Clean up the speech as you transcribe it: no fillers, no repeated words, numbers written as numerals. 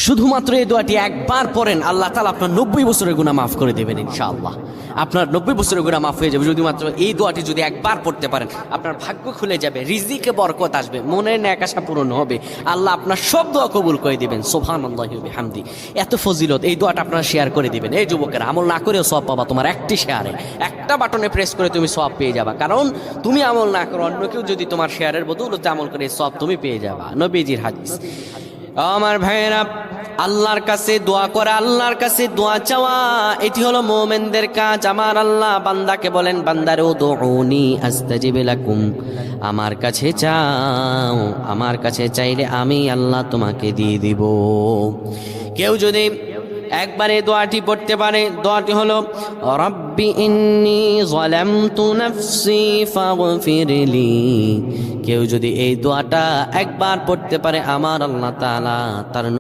শুধুমাত্র এই দোয়াটি একবার পড়েন, আল্লাহ তাআলা আপনার 90 বছরের গুনাহ মাফ করে দেবেন ইনশাআল্লাহ। আপনার 90 বছরের গুনাহ মাফ হয়ে যাবে শুধুমাত্র এই দোয়াটি যদি একবার পড়তে পারেন। আপনার ভাগ্য খুলে যাবে, রিজিকে বরকত আসবে, মনের ন্যাক আশা পূরণ হবে, আল্লাহ আপনার সব দোয়া কবুল করে দিবেন। সুবহানাল্লাহি ওয়া বিহামদি। এত ফজিলত, এই দোয়াটা আপনারা শেয়ার করে দিবেন। এই যুবকেরা, আমল না করেও সওয়াব পাবা। তোমার একটি শেয়ারে, একটা বাটনে প্রেস করে তুমি সওয়াব পেয়ে যাবা। কারণ তুমি আমল না করো, অন্য কেউ যদি তোমার শেয়ারের বদৌলতে আমল করে, সওয়াব তুমি পেয়ে যাবা। নবীজির হাদিস। আমার ভাইয়েরা, আল্লাহর কাছে দোয়া করা, আল্লাহর কাছে দোয়া চাওয়া, এটি হলো মুমিনদের কাজ। আমার আল্লাহ বান্দাকে বলেন, বান্দারে উদউনি আস্তাজিব লাকুম, আমার কাছে চাও, আমার কাছে চাইলে আমি আল্লাহ তোমাকে দিয়ে দিব। কেউ যদি একবারে দোয়াটি পড়তে পারে, দোয়াটি হলো রব্বি ইন্নী যালামতু নাফসি ফাগফিরলি। কেউ যদি এই দোয়াটা একবার পড়তে পারে, আমার আল্লাহ তাআলা তার